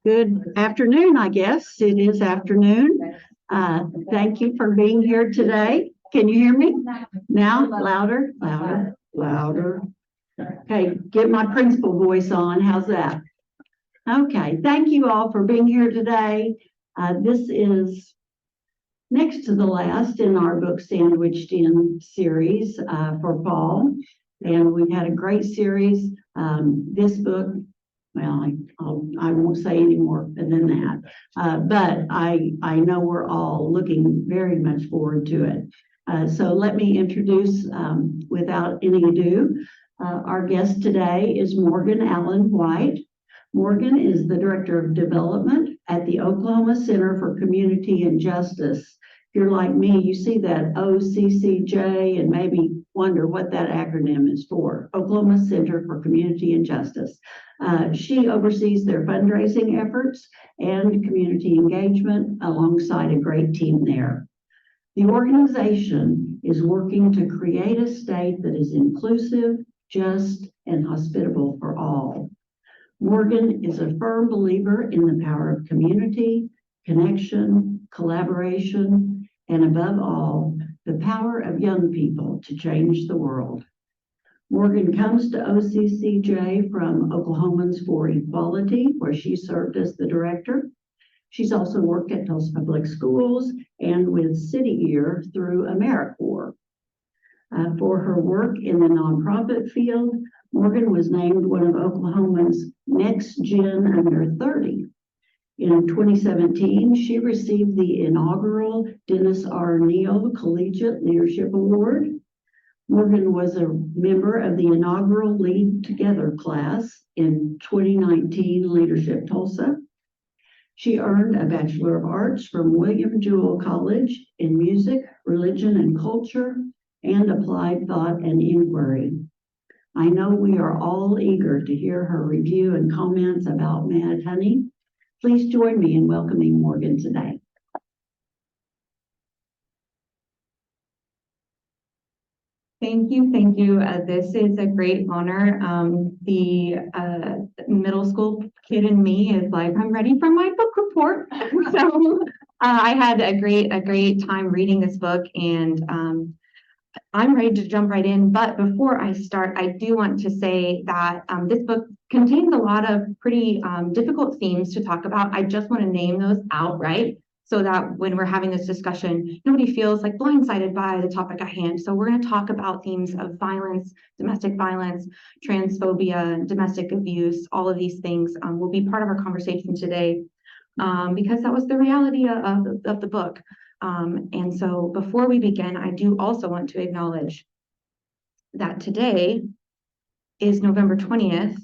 Good afternoon, I guess. It is afternoon. Thank you for being here today. Can you hear me? Now, louder, louder, louder. Okay, get my principal voice on. How's that? Okay, thank you all for being here today. This is next to the last in our book Sandwiched In series for fall. And we've had a great series. This book, well, I won't say any more than that, but I know we're all looking very much forward to it. So let me introduce, without any ado, our guest today is Morgan Allen White. Morgan is the Director of Development at the Oklahoma Center for Community and Justice. If you're like me, you see that OCCJ and maybe wonder what that acronym is for, Oklahoma Center for Community and Justice. She oversees their fundraising efforts and community engagement alongside a great team there. The organization is working to create a state that is inclusive, just, and hospitable for all. Morgan is a firm believer in the power of community, connection, collaboration, and above all, the power of young people to change the world. Morgan comes to OCCJ from Oklahomans for Equality, where she served as the director. She's also worked at Tulsa Public Schools and with City Year through AmeriCorps. For her work in the nonprofit field, Morgan was named one of Oklahoma's Next Gen Under 30. In 2017, she received the inaugural Dennis R. Neal Collegiate Leadership Award. Morgan was a member of the inaugural Lead Together class in 2019 Leadership Tulsa. She earned a Bachelor of Arts from William Jewell College in Music, Religion, and Culture, and Applied Thought and Inquiry. I know we are all eager to hear her review and comments about Mad Honey. Please join me in welcoming Morgan today. Thank you, thank you. This is a great honor. The middle school kid in me is like, I'm ready for my book report. So I had a great time reading this book, and I'm ready to jump right in. But before I start, I do want to say that this book contains a lot of pretty difficult themes to talk about. I just want to name those outright, so that when we're having this discussion, nobody feels like blindsided by the topic at hand. So we're going to talk about themes of violence, domestic violence, transphobia, domestic abuse. All of these things will be part of our conversation today, because that was the reality of the book. And so before we begin, I do also want to acknowledge that today is November 20th.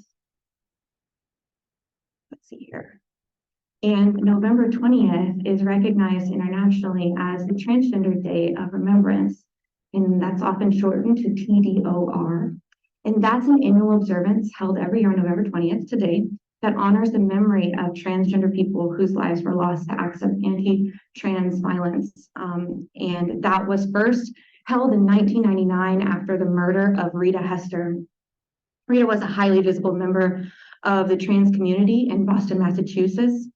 Let's see here. And November 20th is recognized internationally as the Transgender Day of Remembrance, and that's often shortened to TDOR. And that's an annual observance held every year on November 20th today that honors the memory of transgender people whose lives were lost to acts of anti-trans violence. And that was first held in 1999 after the murder of Rita Hester. Rita was a highly visible member of the trans community in Boston, Massachusetts.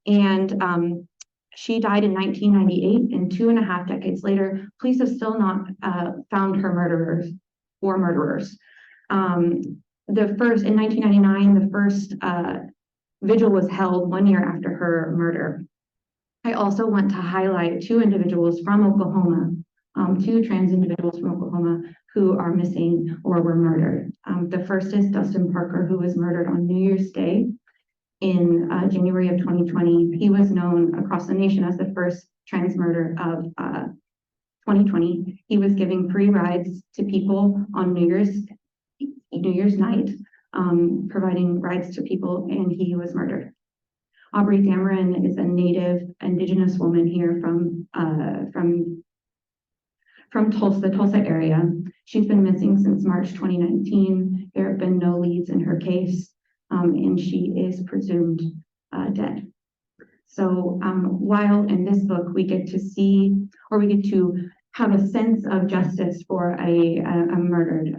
And she died in 1998, and 2.5 decades later, police have still not found her murderers or murderers. In 1999, the first vigil was held 1 year after her murder. I also want to highlight two individuals from Oklahoma, two trans individuals from Oklahoma who are missing or were murdered. The first is Dustin Parker, who was murdered on New Year's Day in January of 2020. He was known across the nation as the first trans murder of 2020. He was giving free rides to people on New Year's night, providing rides to people, and he was murdered. Aubrey Dameron is a native indigenous woman here from Tulsa, Tulsa area. She's been missing since March 2019. There have been no leads in her case, and she is presumed dead. So while in this book we get to see, or we get to have a sense of justice for a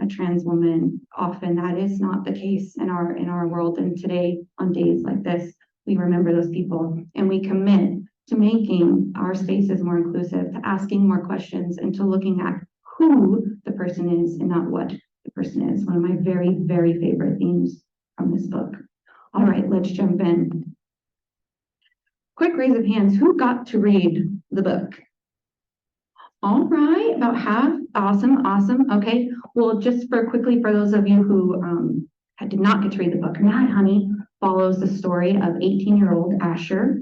trans woman, often that is not the case in our world. And today, on days like this, we remember those people, and we commit to making our spaces more inclusive, to asking more questions, and to looking at who the person is and not what the person is. One of my very, very favorite themes from this book. All right, let's jump in. Quick raise of hands, who got to read the book? All right, about half. Awesome, awesome. Okay, well, just quickly for those of you who did not get to read the book, Mad Honey follows the story of 18-year-old Asher,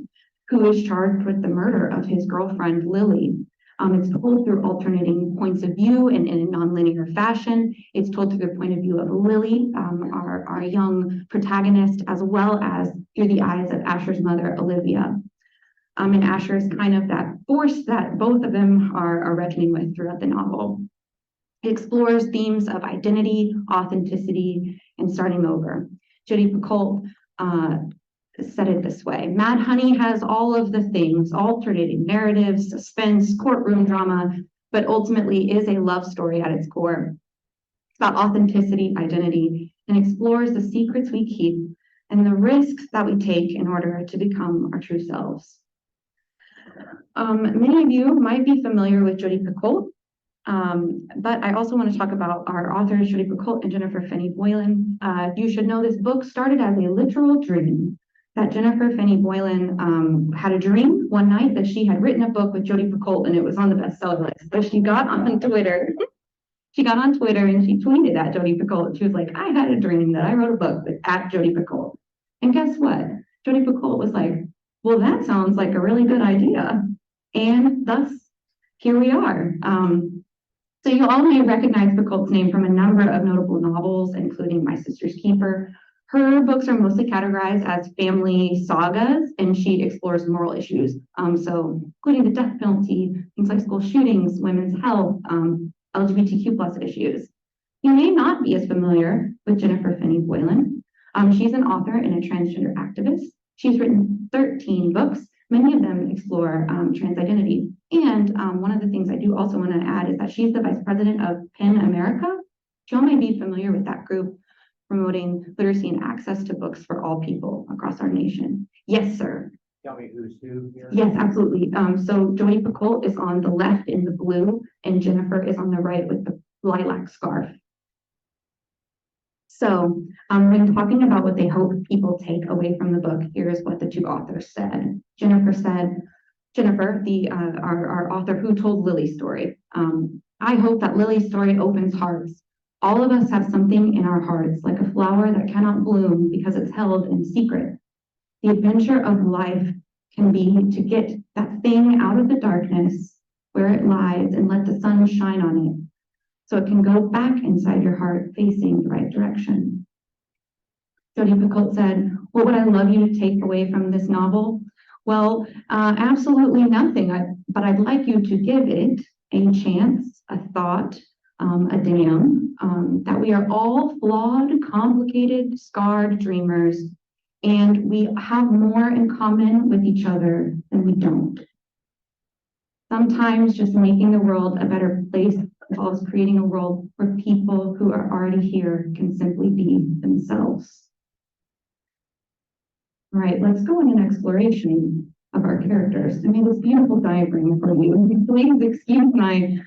who is charged with the murder of his girlfriend, Lily. It's told through alternating points of view and in a nonlinear fashion. It's told through the point of view of Lily, our young protagonist, as well as through the eyes of Asher's mother, Olivia. And Asher is kind of that force that both of them are reckoning with throughout the novel. It explores themes of identity, authenticity, and starting over. Jodi Picoult said it this way: Mad Honey has all of the things, alternating narratives, suspense, courtroom drama, but ultimately is a love story at its core. It's about authenticity, identity, and explores the secrets we keep and the risks that we take in order to become our true selves. Many of you might be familiar with Jodi Picoult, but I also want to talk about our authors, Jodi Picoult and Jennifer Finney Boylan. You should know this book started as a literal dream, that Jennifer Finney Boylan had a dream one night that she had written a book with Jodi Picoult and it was on the bestseller list. So she got on Twitter. She got on Twitter and she tweeted at Jodi Picoult. She was like, I had a dream that I wrote a book with at Jodi Picoult. And guess what? Jodi Picoult was like, well, that sounds like a really good idea. And thus, here we are. So you all may recognize Picoult's name from a number of notable novels, including My Sister's Keeper. Her books are mostly categorized as family sagas, and she explores moral issues. So including the death penalty, things like school shootings, women's health, LGBTQ+ issues. You may not be as familiar with Jennifer Finney Boylan. She's an author and a transgender activist. She's written 13 books. Many of them explore trans identity. And one of the things I do also want to add is that she's the vice president of PEN America. You all may be familiar with that group promoting literacy and access to books for all people across our nation. Yes, sir. Tell me who's who here. Yes, absolutely. So Jodi Picoult is on the left in the blue, and Jennifer is on the right with the lilac scarf. So when talking about what they hope people take away from the book, here's what the two authors said. Jennifer, our author who told Lily's story. I hope that Lily's story opens hearts. All of us have something in our hearts, like a flower that cannot bloom because it's held in secret. The adventure of life can be to get that thing out of the darkness where it lies and let the sun shine on it, so it can go back inside your heart facing the right direction. Jodi Picoult said, what would I love you to take away from this novel? Well, absolutely nothing, but I'd like you to give it a chance, a thought, a damn, that we are all flawed, complicated, scarred dreamers, and we have more in common with each other than we don't. Sometimes just making the world a better place involves creating a world where people who are already here can simply be themselves. All right, let's go on an exploration of our characters. I made this beautiful diagram for you. Please excuse my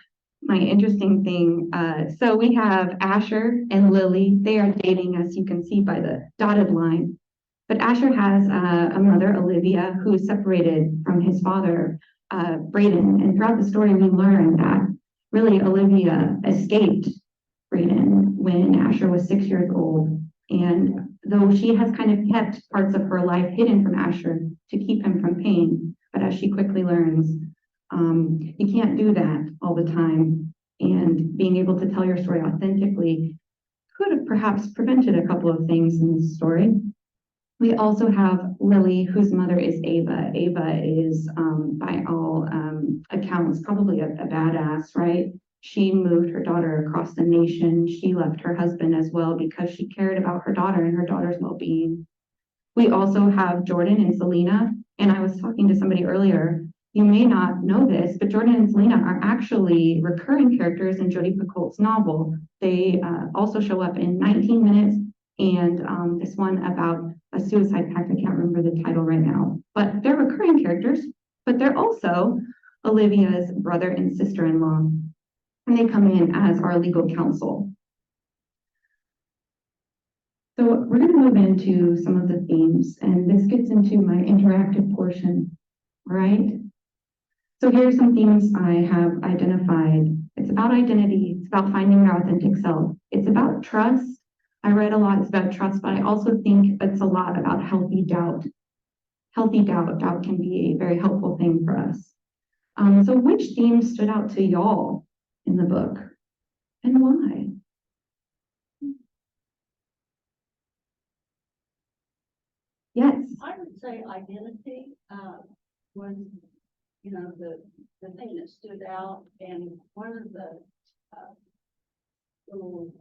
interesting thing. So we have Asher and Lily. They are dating, as you can see by the dotted line. But Asher has a mother, Olivia, who is separated from his father, Braden. And throughout the story, we learn that really Olivia escaped Braden when Asher was 6 years old. And though she has kind of kept parts of her life hidden from Asher to keep him from pain, but as she quickly learns, you can't do that all the time. And being able to tell your story authentically could have perhaps prevented a couple of things in this story. We also have Lily, whose mother is Ava. Ava is, by all accounts, probably a badass, right? She moved her daughter across the nation. She left her husband as well because she cared about her daughter and her daughter's well-being. We also have Jordan and Selena. And I was talking to somebody earlier, you may not know this, but Jordan and Selena are actually recurring characters in Jodi Picoult's novel. They also show up in 19 Minutes and this one about a a suicide pact. I can't remember the title right now, but they're recurring characters, but they're also Olivia's brother and sister-in-law, and they come in as our legal counsel. So we're going to move into some of the themes, and this gets into my interactive portion, all right? So here are some themes I have identified. It's about identity. It's about finding your authentic self. It's about trust. I read a lot. It's about trust, but I also think it's a lot about healthy doubt. Healthy doubt. Doubt can be a very helpful thing for us. So which themes stood out to y'all in the book, and why? Yes. I would say identity was, you know, the thing that stood out, and one of the little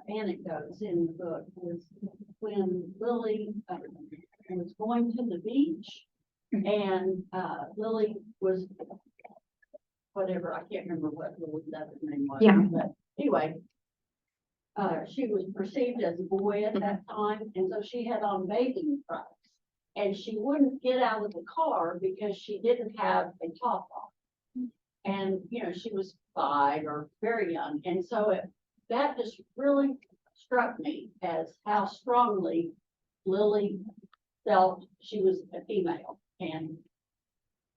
anecdotes in the book was when Lily was going to the beach, and Lily was whatever, I can't remember what Lily's other name was. Yeah. But anyway, she was perceived as a boy at that time, and so she had on bathing trunks. And she wouldn't get out of the car because she didn't have a top on. And, you know, she was 5 or very young. And so that just really struck me as how strongly Lily felt she was a female. And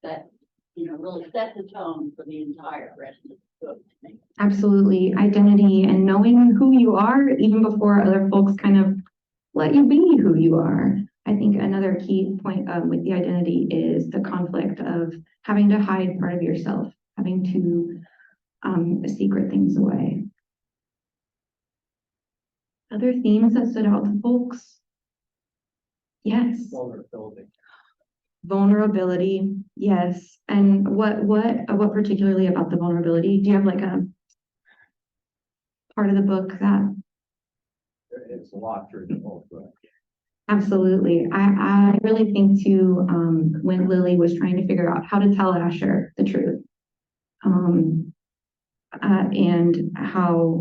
that, you know, really set the tone for the entire rest of the book to me. Absolutely. Identity and knowing who you are even before other folks kind of let you be who you are. I think another key point with the identity is the conflict of having to hide part of yourself, having to secret things away. Other themes that stood out to folks? Yes. Vulnerability. Vulnerability, yes. And what particularly about the vulnerability? Do you have like a part of the book that? It's a lot through the whole book. Absolutely. I really think too, when Lily was trying to figure out how to tell Asher the truth, and how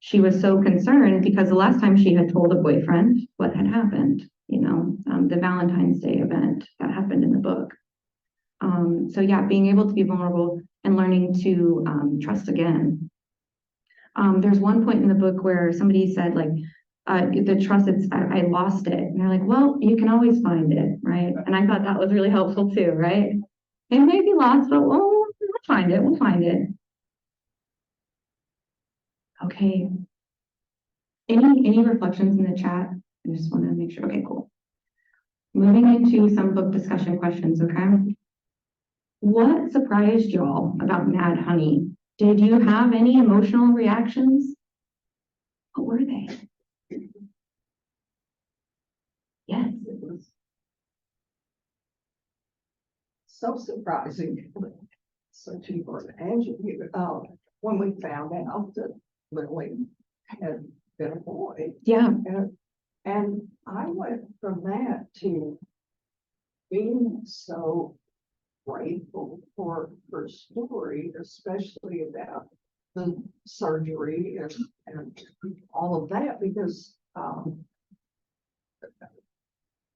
she was so concerned because the last time she had told a boyfriend what had happened, you know, the Valentine's Day event that happened in the book. So yeah, being able to be vulnerable and learning to trust again. There's one point in the book where somebody said like, the trust, I lost it. And they're like, well, you can always find it, right? And I thought that was really helpful too, right? It may be lost, but we'll find it, we'll find it. Okay. Any reflections in the chat? I just want to make sure. Okay, cool. Moving into some book discussion questions, okay? What surprised y'all about Mad Honey? Did you have any emotional reactions? What were they? Yes. It was so surprising. Such a word. And when we found out that Lily had been a boy, Yeah. and I went from that to being so grateful for her story, especially about the surgery and all of that, because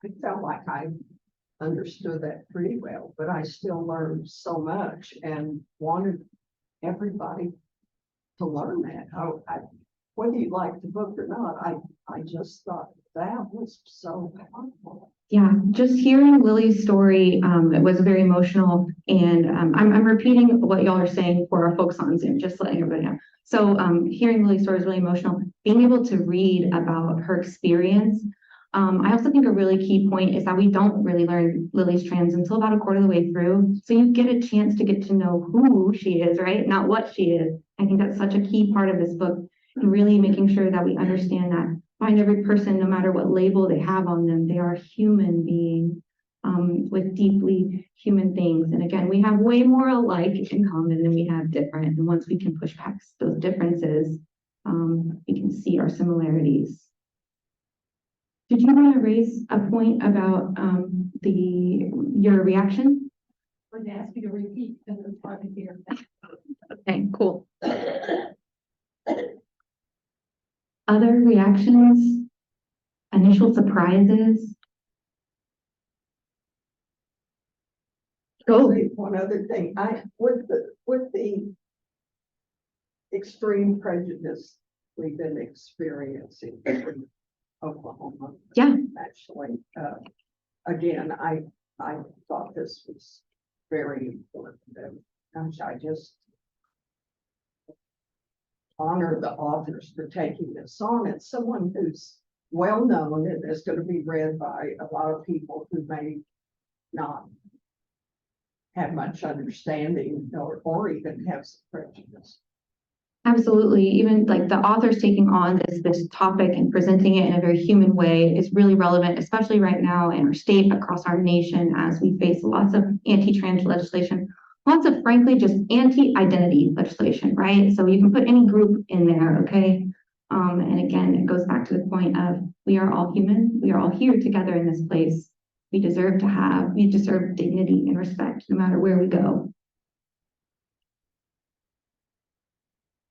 I felt like I understood that pretty well, but I still learned so much and wanted everybody to learn that. Whether you like the book or not, I just thought that was so powerful. Yeah, just hearing Lily's story, it was very emotional, and I'm repeating what y'all are saying for our folks on Zoom, just letting everybody know. So hearing Lily's story is really emotional. Being able to read about her experience, I also think a really key point is that we don't really learn Lily's trans until about a quarter of the way through. So you get a chance to get to know who she is, right? Not what she is. I think that's such a key part of this book, and really making sure that we understand that behind every person, no matter what label they have on them, they are a human being with deeply human things. And again, we have way more alike in common than we have different. And once we can push past those differences, we can see our similarities. Did you want to raise a point about your reaction? I'm going to ask you to repeat because it's hard to hear. Okay, cool. Other reactions? And initial surprises? I'll Go. say one other thing, with the extreme prejudice we've been experiencing in Oklahoma. Yeah. Actually, again, I thought this was very important. And gosh, I just honor the authors for taking this on. It's someone who's well-known and is going to be read by a lot of people who may not have much understanding or even have some prejudice. Absolutely. Even like the authors taking on this topic and presenting it in a very human way is really relevant, especially right now in our state, across our nation, as we face lots of anti-trans legislation, lots of frankly just anti-identity legislation, right? So you can put any group in there, okay? And again, it goes back to the point of we are all human. We are all here together in this place. We deserve dignity and respect no matter where we go.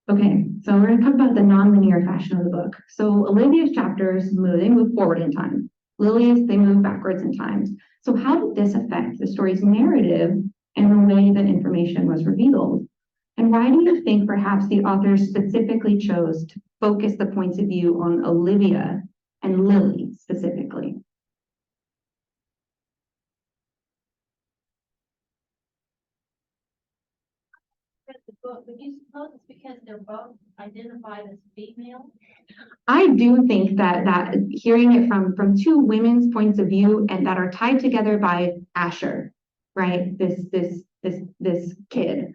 Okay, so we're gonna talk about the nonlinear fashion of the book. So Olivia's chapters they move forward in time. Lily's, they move backwards in time. So how did this affect the story's narrative and the way that information was revealed? And why do you think perhaps the authors specifically chose to focus the points of view on Olivia and Lily specifically? Read the book, but you suppose it's because they're both identified as female? I do think that hearing it from two women's points of view and that are tied together by Asher, right? This kid,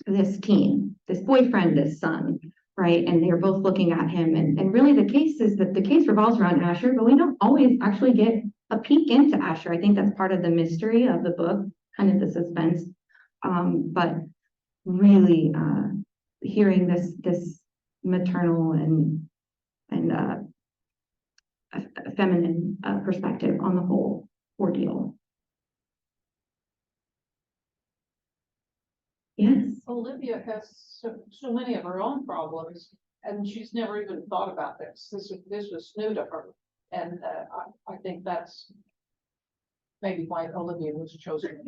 this teen, this boyfriend, this son, right? And they're both looking at him. And really the case is that the case revolves around Asher, but we don't always actually get a peek into Asher. I think that's part of the mystery of the book, kind of the suspense. But really hearing this maternal and a feminine perspective on the whole ordeal. Yes. Olivia has so many of her own problems, and she's never even thought about this. This was new to her, and I think that's maybe why Olivia was chosen.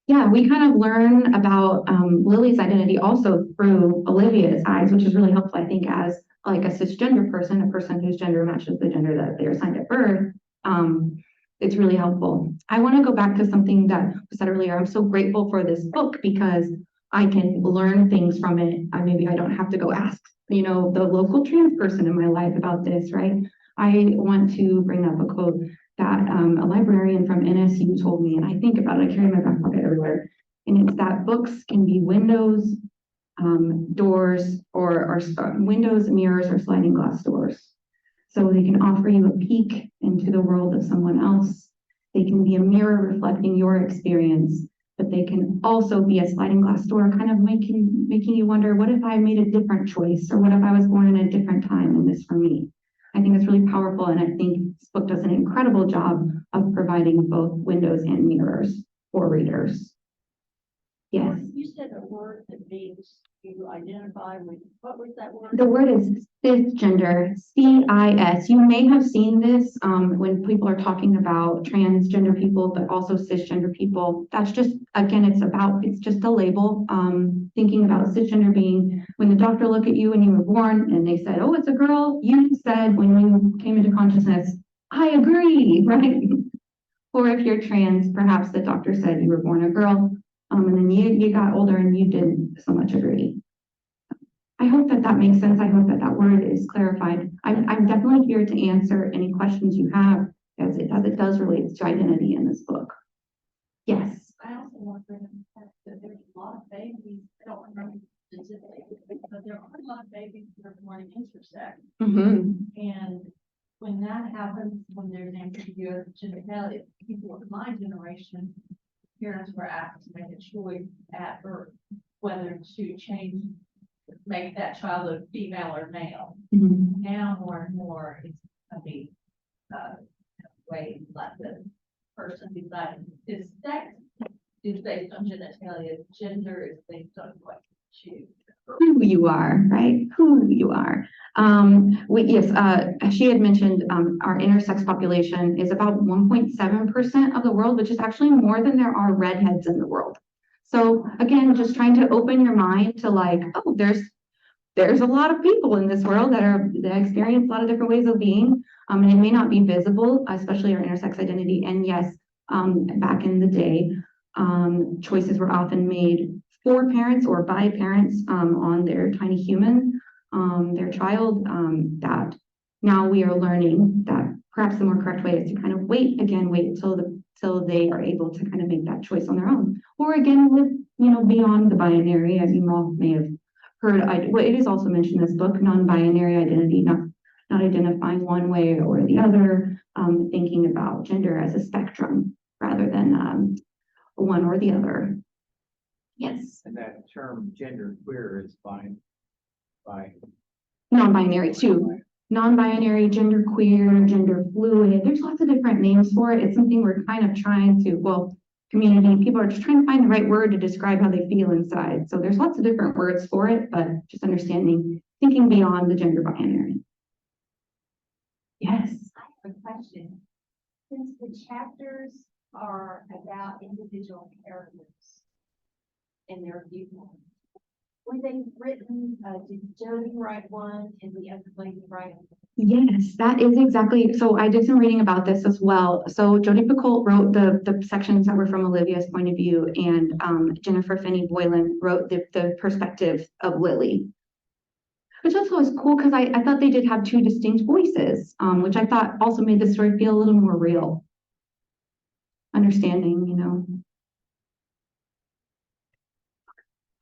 Yeah, we kind of learn about Lily's identity also through Olivia's eyes, which is really helpful, I think, as like a cisgender person, a person whose gender matches the gender that they're assigned at birth. It's really helpful. I want to go back to something that was said earlier. I'm so grateful for this book because I can learn things from it. Maybe I don't have to go ask, the local trans person in my life about this, right? I want to bring up a quote that a librarian from NSU told me, and I think about it, I carry my back pocket everywhere. And it's that books can be windows, doors, or windows, mirrors, or sliding glass doors. So they can offer you a peek into the world of someone else. They can be a mirror reflecting your experience, but they can also be a sliding glass door, kind of making you wonder, what if I made a different choice? Or what if I was born in a different time and this for me? I think it's really powerful, and I think this book does an incredible job of providing both windows and mirrors for readers. Yes. You said a word that means you identify with, what was that word? The word is cisgender, C-I-S. You may have seen this when people are talking about transgender people, but also cisgender people. That's just, again, it's just a label. Thinking about cisgender being when the doctor looked at you when you were born and they said, oh, it's a girl. You said when you came into consciousness, I agree, right? Or if you're trans, perhaps the doctor said you were born a girl. And then you got older and you didn't so much agree. I hope that makes sense. I hope that word is clarified. I'm definitely here to answer any questions you have as it does relate to identity in this book. Yes. I also want to bring up the fact that there's a lot of babies, I don't remember specifically, but there are a lot of babies that are born intersex. Mm-hmm. And when that happens, when there's ambiguity of genitalia, people of my generation, parents were asked to make a choice at birth whether to make that child a female or male. Mm-hmm. Now more and more it's way let the person decide his sex is based on genitalia, gender is based on what you choose. who you are, right? Who you are. She had mentioned our intersex population is about 1.7% of the world, which is actually more than there are redheads in the world. So again, just trying to open your mind to like, oh, there's a lot of people in this world that experience a lot of different ways of being, and it may not be visible, especially our intersex identity. And yes, back in the day, choices were often made for parents or by parents on their tiny human, their child. That now we are learning that perhaps the more correct way is to kind of wait till they are able to kind of make that choice on their own, or again live beyond the binary, as you all may have heard. It is also mentioned in this book, non-binary identity, not identifying one way or the other, thinking about gender as a spectrum rather than one or the other. Yes. And that term gender queer is by Non-binary too. Non-binary, gender queer, gender fluid. There's lots of different names for it. It's something we're kind of trying to, community, people are just trying to find the right word to describe how they feel inside. So there's lots of different words for it, but just thinking beyond the gender binary. Yes. I have a question. Since the chapters are about individual characters and their viewpoints, were they written, did Jodi write one and the other lady write one? Yes, that is exactly. So I did some reading about this as well. So Jodi Picoult wrote the sections that were from Olivia's point of view, and Jennifer Finney Boylan wrote the perspective of Lily. Which also is cool because I thought they did have two distinct voices, which I thought also made the story feel a little more real. Understanding,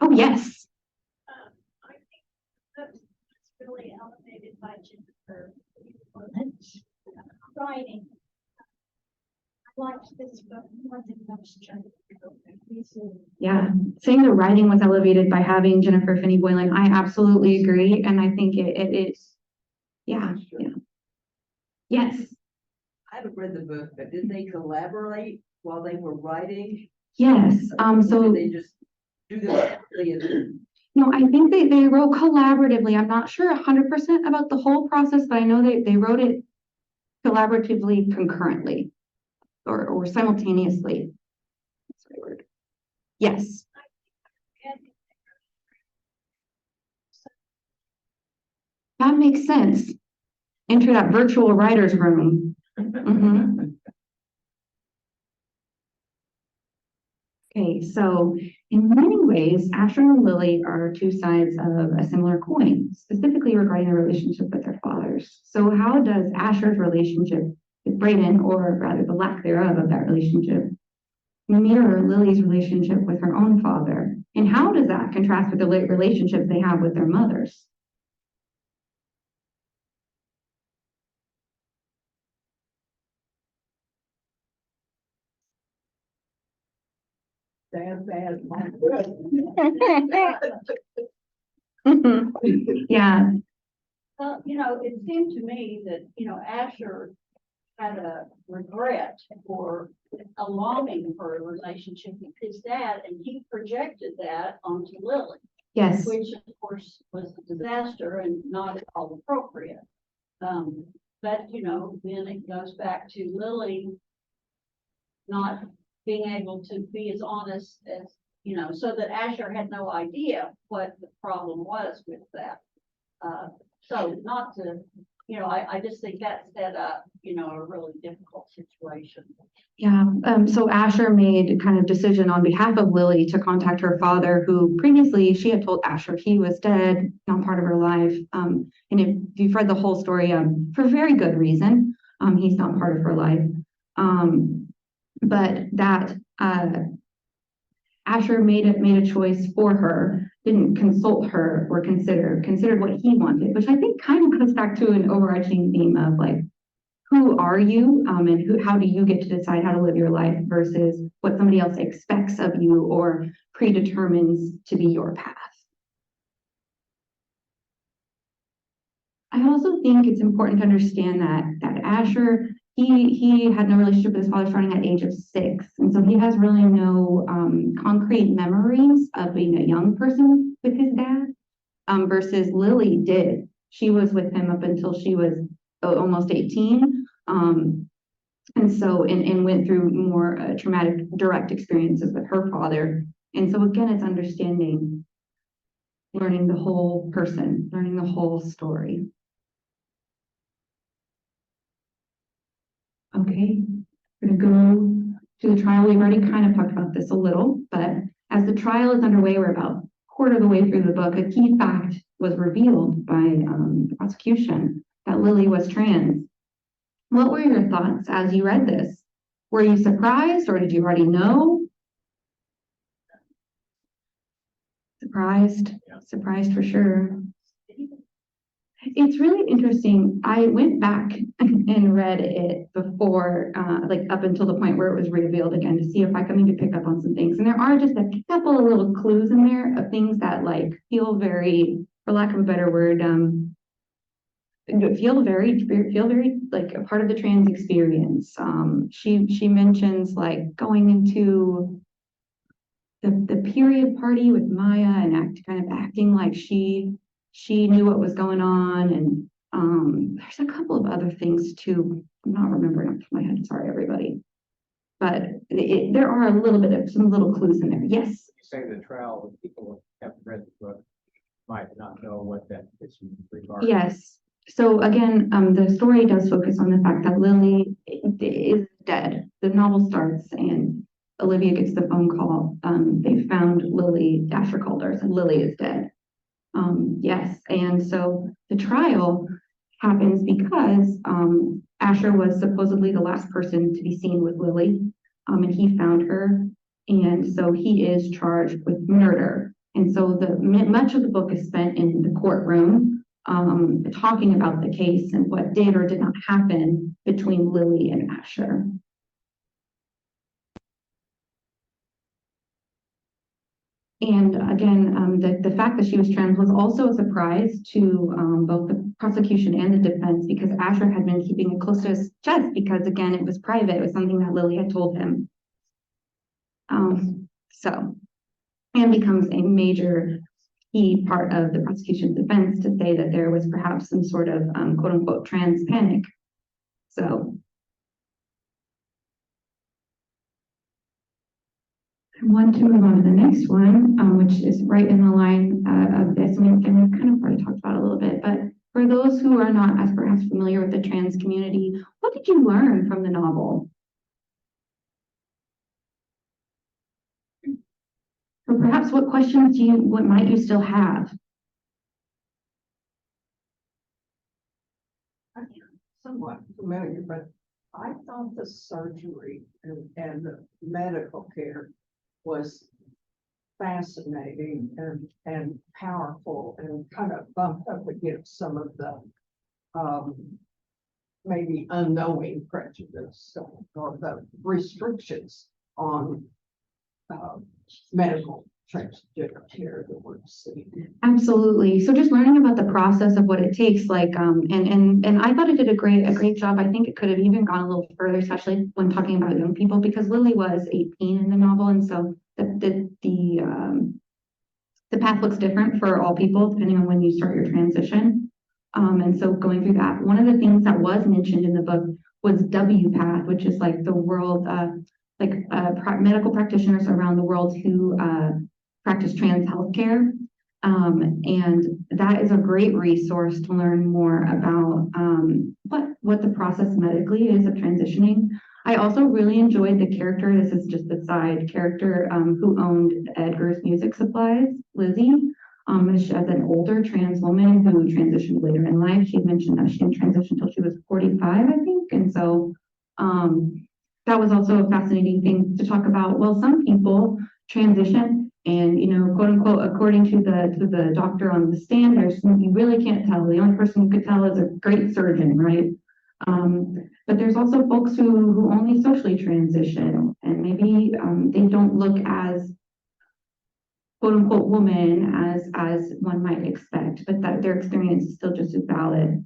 Oh, yes. I think that's really elevated by Jennifer writing. I liked this book more than most Jennifer. Yeah, saying the writing was elevated by having Jennifer Finney Boylan, I absolutely agree, and I think it is. Yeah. Yes. I haven't read the book, but did they collaborate while they were writing? Yes. Or So did they just do this? no, I think they wrote collaboratively. I'm not sure 100% about the whole process, but I know they wrote it collaboratively, concurrently, or simultaneously. That's the right word. Yes. That makes sense. Enter that virtual writer's room. Mhm. Okay, so in many ways, Asher and Lily are two sides of a similar coin, specifically regarding their relationship with their fathers. So how does Asher's relationship with Braden, or rather the lack thereof of that relationship, mirror Lily's relationship with her own father? And how does that contrast with the relationship they have with their mothers? Bad. Yeah. Well, it seemed to me that, Asher had a regret or a longing for a relationship with his dad, and he projected that onto Lily. Yes. Which of course was a disaster and not at all appropriate. But then it goes back to Lily not being able to be as honest as, so that Asher had no idea what the problem was with that. So not to, I just think that set up, a really difficult situation. Yeah, so Asher made kind of decision on behalf of Lily to contact her father, who previously she had told Asher he was dead, not part of her life. And if you've read the whole story, for very good reason, he's not part of her life. But that Asher made a choice for her, didn't consult her or considered what he wanted, which I think kind of comes back to an overarching theme of like, who are you, and how do you get to decide how to live your life versus what somebody else expects of you or predetermines to be your path. I also think it's important to understand that Asher, he had no relationship with his father starting at the age of 6. And so he has really no concrete memories of being a young person with his dad. versus Lily did. She was with him up until she was almost 18. And so, and went through more traumatic direct experiences with her father. And so again, it's understanding, learning the whole person, learning the whole story. Okay, we're gonna go to the trial. We've already kind of talked about this a little, but as the trial is underway, we're about a quarter of the way through the book. A key fact was revealed by the prosecution, that Lily was trans. What were your thoughts as you read this? Were you surprised, or did you already know? Surprised, surprised for sure. It's really interesting. I went back and read it before, like up until the point where it was revealed again, to see if I could maybe pick up on some things. And there are just a couple of little clues in there of things that like feel very, for lack of a better word, feel very like a part of the trans experience. She mentions like going into the period party with Maya and kind of acting like she knew what was going on, and there's a couple of other things too. I'm not remembering off the top of my head. Sorry, everybody. But there are a little bit of some little clues in there. Yes. You say the trial, the people who haven't read the book might not know what that is regarding. Yes. So again, the story does focus on the fact that Lily is dead. The novel starts and Olivia gets the phone call. They found Lily. Asher called her, said Lily is dead. Yes, and so the trial happens because Asher was supposedly the last person to be seen with Lily, and he found her, and so he is charged with murder. And so much of the book is spent in the courtroom, talking about the case and what did or did not happen between Lily and Asher. And again, the fact that she was trans was also a surprise to both the prosecution and the defense, because Asher had been keeping it close to his chest because, again, it was private. It was something that Lily had told him. And becomes a major key part of the prosecution's defense to say that there was perhaps some sort of quote unquote trans panic. So I want to move on to the next one, which is right in the line of this. And we've kind of already talked about it a little bit, but for those who are not as perhaps familiar with the trans community, what did you learn from the novel? Or perhaps what questions what might you still have? I'm somewhat familiar, but I thought the surgery and the medical care was fascinating and powerful, and kind of bumped up against some of the maybe unknowing prejudice or the restrictions on medical transgender care that we're seeing. Absolutely. So just learning about the process of what it takes, like, and I thought it did a great job. I think it could have even gone a little further, especially when talking about young people, because Lily was 18 in the novel, and so the path looks different for all people depending on when you start your transition. And so going through that, one of the things that was mentioned in the book was WPATH, which is like the world, medical practitioners around the world who practice trans healthcare. And that is a great resource to learn more about what the process medically is of transitioning. I also really enjoyed the character, this is just the side character, who owned Edgar's Music Supplies, Lizzie. As an older trans woman who transitioned later in life. She mentioned that she didn't transition until she was 45, I think. And so that was also a fascinating thing to talk about. Well, some people transition and, quote unquote, according to the doctor on the stand, you really can't tell. The only person who could tell is a great surgeon, right? But there's also folks who only socially transition, and maybe they don't look as quote unquote woman as one might expect, but that their experience is still just as valid.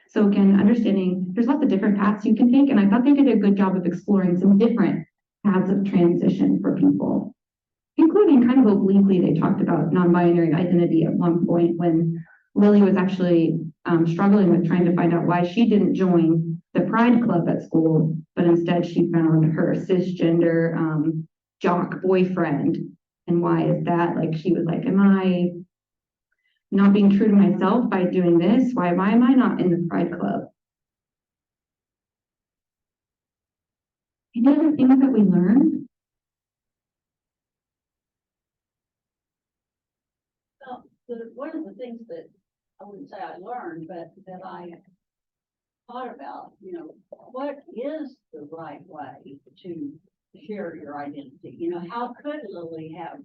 So again, understanding there's lots of different paths you can take, and I thought they did a good job of exploring some different paths of transition for people. including kind of obliquely, they talked about non-binary identity at one point when Lily was actually struggling with trying to find out why she didn't join the Pride Club at school, but instead she found her cisgender jock boyfriend. And why is that? Like, she was like, am I not being true to myself by doing this? Why am I not in the Pride Club? And other things that we learned. Well, one of the things that I wouldn't say I learned, but that I thought about, you know, what is the right way to share your identity? You know, how could Lily have,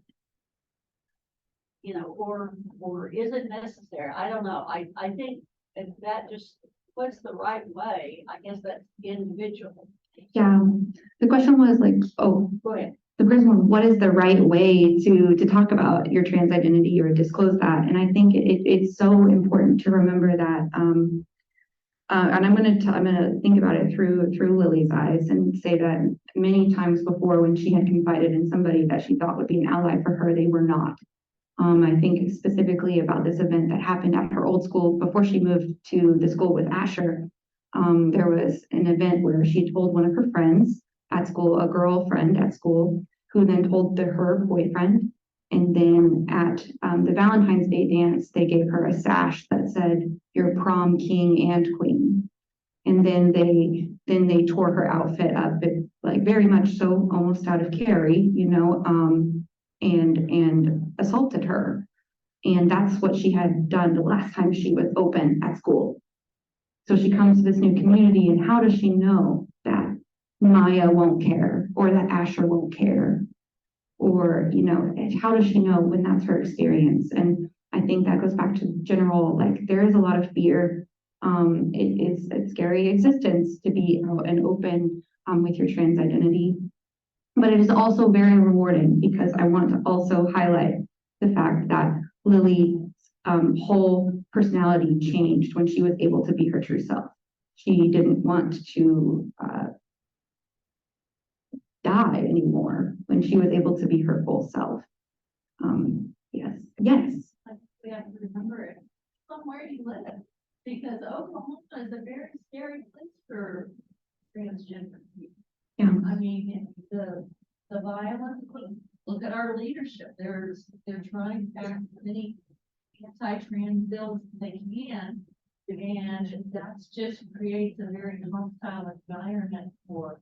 you know, or is it necessary? I don't know. I think that just, what's the right way? I guess that's individual. Yeah, the question was like, oh, Go ahead. the person was, what is the right way to talk about your trans identity or disclose that? And I think it's so important to remember that. And I'm gonna think about it through Lily's eyes and say that many times before, when she had confided in somebody that she thought would be an ally for her, they were not. I think specifically about this event that happened at her old school before she moved to the school with Asher. There was an event where she told one of her friends at school, a girlfriend at school, who then told her boyfriend. And then at the Valentine's Day dance, they gave her a sash that said, "You're prom king and queen." And then they tore her outfit up, like very much so, almost out of Carrie, you know, and assaulted her. And that's what she had done the last time she was open at school. So she comes to this new community, and how does she know that Maya won't care, or that Asher won't care? Or, you know, how does she know when that's her experience? And I think that goes back to general, like, there is a lot of fear. It is a scary existence to be out and open with your trans identity. But it is also very rewarding, because I want to also highlight the fact that Lily's whole personality changed when she was able to be her true self. She didn't want to die anymore when she was able to be her full self. Yes. We have to remember it somewhere you live, because Oklahoma is a very scary place for transgender people. Yeah. I mean, the violence, look at our leadership. They're trying to pass as many anti-trans bills as they can. And that's just creates a very hostile environment for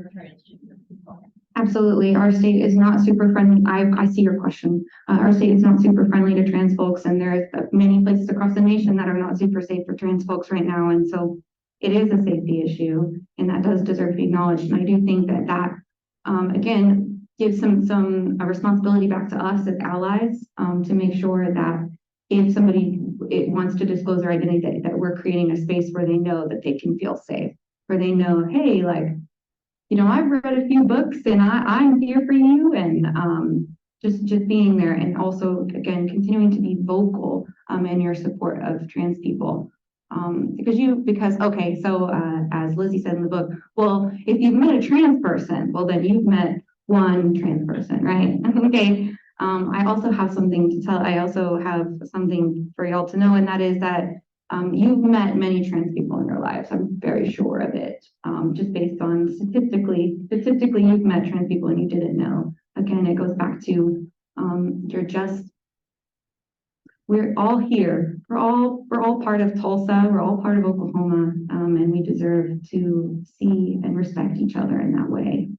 transgender people. Absolutely. Our state is not super friendly. I see your question. Our state is not super friendly to trans folks, and there's many places across the nation that are not super safe for trans folks right now. And so it is a safety issue, and that does deserve to be acknowledged. And I do think that again, gives some responsibility back to us as allies, to make sure that if somebody wants to disclose their identity, that we're creating a space where they know that they can feel safe, where they know, hey, like, you know, I've read a few books and I'm here for you, and just being there, and also, again, continuing to be vocal in your support of trans people. Because okay, so as Lizzie said in the book, well, if you've met a trans person, well, then you've met one trans person, right? Okay. I also have something to tell. I also have something for y'all to know, and that is that you've met many trans people in your lives. I'm very sure of it. Just based on statistically, you've met trans people and you didn't know. Again, it goes back to we're all here. We're all part of Tulsa. We're all part of Oklahoma, and we deserve to see and respect each other in that way.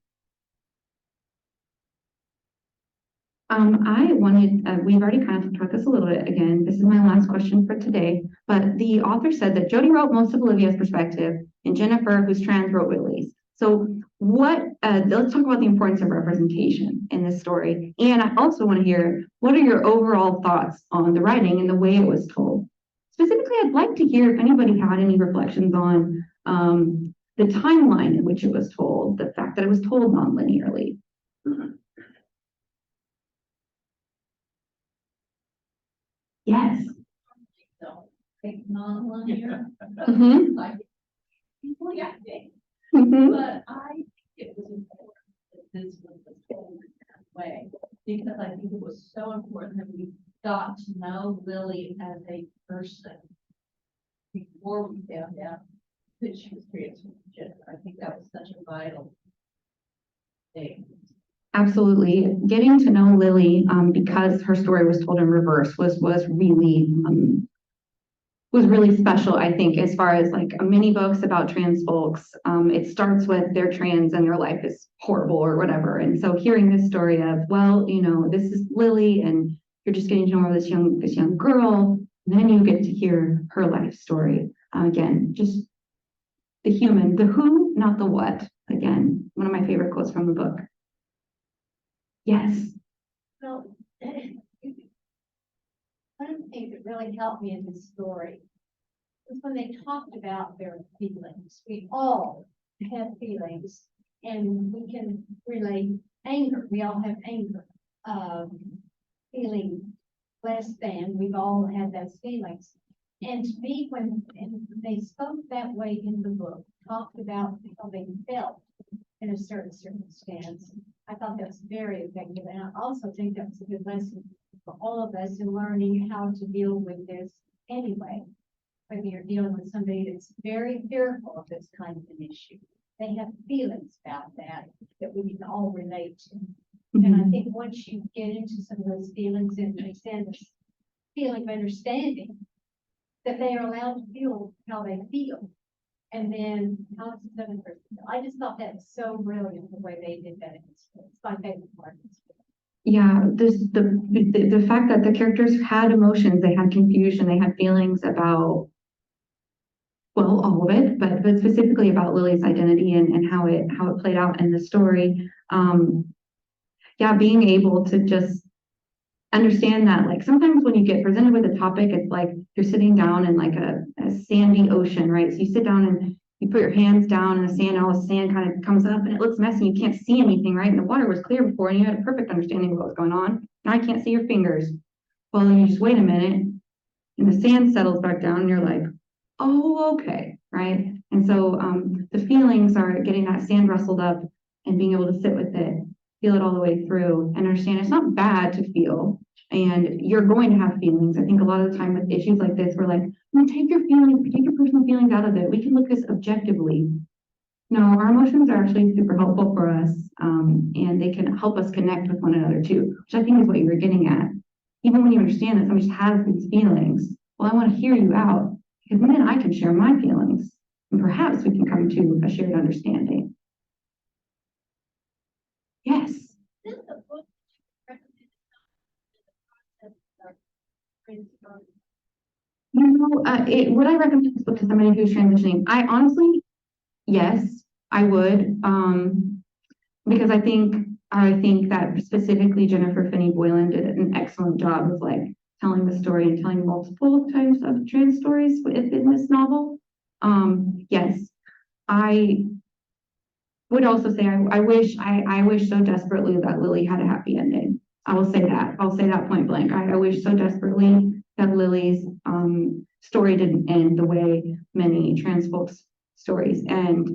We've already kind of talked about this a little bit. Again, this is my last question for today, but the author said that Jodi wrote most of Olivia's perspective and Jennifer, who's trans, wrote Lily's. So let's talk about the importance of representation in this story. And I also want to hear, what are your overall thoughts on the writing and the way it was told? Specifically, I'd like to hear if anybody had any reflections on the timeline in which it was told, the fact that it was told non-linearly. Yes. So it's non-linear. Mhm. Like, people, yeah, Mhm. but I think it was important that this was told in that way. because I think it was so important that we got to know Lily as a person before we found out that she was transgender. I think that was such a vital thing. Absolutely. Getting to know Lily, because her story was told in reverse was really special, I think, as far as like many books about trans folks. It starts with they're trans and their life is horrible or whatever. And so hearing this story of, well, you know, this is Lily and you're just getting to know this young girl, and then you get to hear her life story. Again, just the human, the who, not the what. Again, one of my favorite quotes from the book. Yes. So, one of the things that really helped me in this story was when they talked about their feelings. We all have feelings, and we can relate anger. We all have anger, feeling less than. We've all had those feelings. And to me, when they spoke that way in the book, talked about how they felt in a certain circumstance, I thought that was very effective. And I also think that was a good lesson for all of us in learning how to deal with this anyway. Whether you're dealing with somebody that's very fearful of this kind of an issue, they have feelings about that we can all relate to. And I think once you get into some of those feelings and they send this feeling of understanding that they are allowed to feel how they feel. And then how does another person feel? I just thought that was so brilliant the way they did that. It's my favorite part. Yeah, there's the fact that the characters had emotions, they had confusion, they had feelings about, well, all of it, but specifically about Lily's identity and how it played out in the story. Yeah, being able to just understand that, like, sometimes when you get presented with a topic, it's like you're sitting down in like a sandy ocean, right? So you sit down and you put your hands down in the sand, and all the sand kind of comes up and it looks messy. You can't see anything, right? And the water was clear before and you had a perfect understanding of what was going on. Now I can't see your fingers. Well, then you just wait a minute and the sand settles back down and you're like, oh, okay, right? And so the feelings are getting that sand rustled up and being able to sit with it, feel it all the way through and understand it's not bad to feel. And you're going to have feelings. I think a lot of the time with issues like this, we're like, take your feelings, take your personal feelings out of it. We can look at this objectively. No, our emotions are actually super helpful for us. And they can help us connect with one another too, which I think is what you were getting at. Even when you understand that somebody has these feelings, well, I want to hear you out because then I can share my feelings and perhaps we can come to a shared understanding. Yes. This is a book that you recommended You know, would I recommend this book to somebody who's transitioning? I honestly, yes, I would. Because I think that specifically Jennifer Finney Boylan did an excellent job of like telling the story and telling multiple types of trans stories in this novel. Yes, I would also say I wish so desperately that Lily had a happy ending. I will say that. I'll say that point blank. I wish so desperately that Lily's story didn't end the way many trans folks' stories end.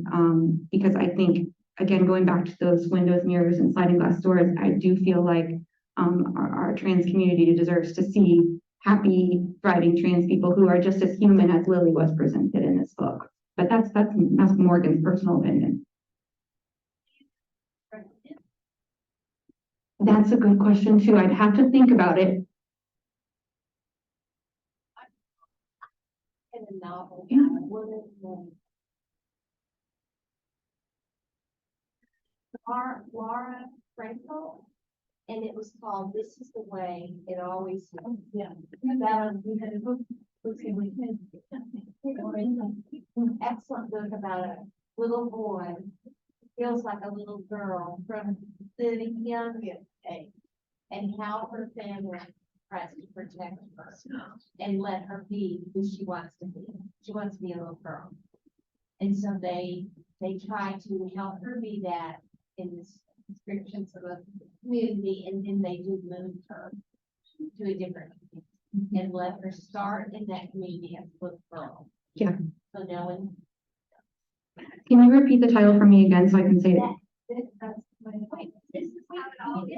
Because I think, again, going back to those windows, mirrors, and sliding glass doors, I do feel like our trans community deserves to see happy, thriving trans people who are just as human as Lily was presented in this book. But that's Morgan's personal opinion. That's a good question too. I'd have to think about it. in a novel. Yeah. Laura Frankel, and it was called "This Is the Way It Always Is." Yeah, that we had a book. Excellent book about a little boy feels like a little girl from the youngest age, and how her family tries to protect her and let her be who she wants to be. She wants to be a little girl, and so they try to help her be that in this descriptions of a community, and then they do move her to a different community and let her start in that community as a little girl. Yeah. So now when Can you repeat the title for me again so I can say it? that's my point. This is how it all is.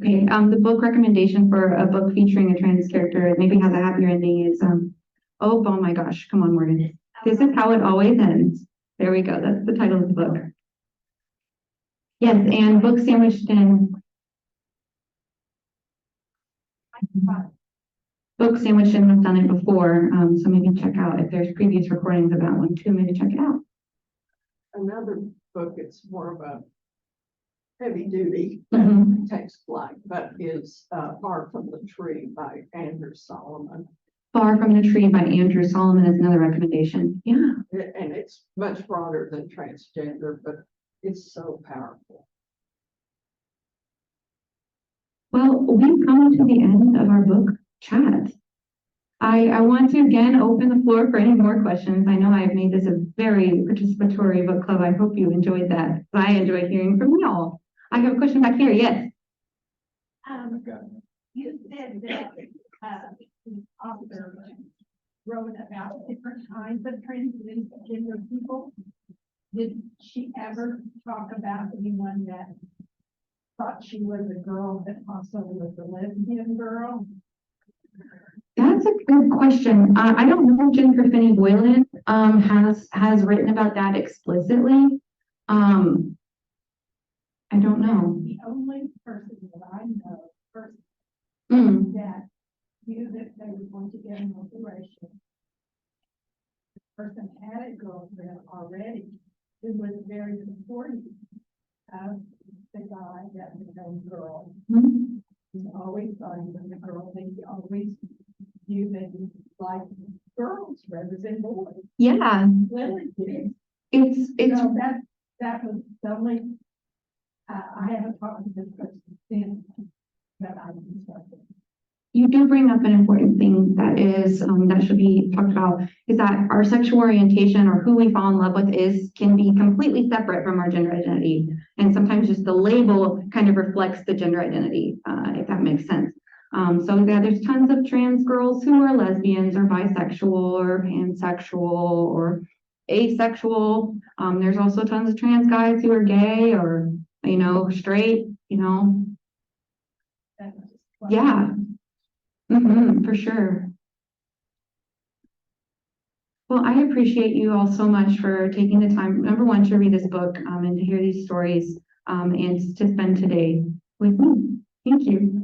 Okay, the book recommendation for a book featuring a trans character, that maybe has a happier ending is, oh my gosh, come on, Morgan. This Is How It Always Ends. There we go, that's the title of the book. Yes, and book sandwiched in. Book sandwiched in, I've done it before, so maybe check out if there's previous recordings of that one too, maybe check it out. Another book, it's more of a heavy duty Mhm. text like, but is Far from the Tree by Andrew Solomon. Far from the Tree by Andrew Solomon is another recommendation. Yeah. And it's much broader than transgender, but it's so powerful. Well, we've come to the end of our book chat. I want to again open the floor for any more questions. I know I've made this a very participatory book club. I hope you enjoyed that. I enjoyed hearing from y'all. I have a question back here. Yes. You said that, the author wrote about different kinds of transgender people. Did she ever talk about anyone that thought she was a girl that also was a lesbian girl? That's a good question. I don't know if Jennifer Finney Boylan has written about that explicitly. I don't know. The only person that I know Mm. that knew that they were going to get an operation. The person had a girlfriend already who was very supportive of the guy that was a girl. Mm. He always thought he was a girl, and he always viewed that he liked girls rather than boys. Yeah, Lily did. it's So that was the only, I haven't talked to this person since that I discussed. you do bring up an important thing that is that should be talked about, is that our sexual orientation or who we fall in love with can be completely separate from our gender identity. And sometimes just the label kind of reflects the gender identity, if that makes sense. So yeah, there's tons of trans girls who are lesbians or bisexual or pansexual or asexual. There's also tons of trans guys who are gay or, straight, That was just Yeah. For sure. Well, I appreciate you all so much for taking the time, number one, to read this book, and to hear these stories, and to spend today with me. Thank you.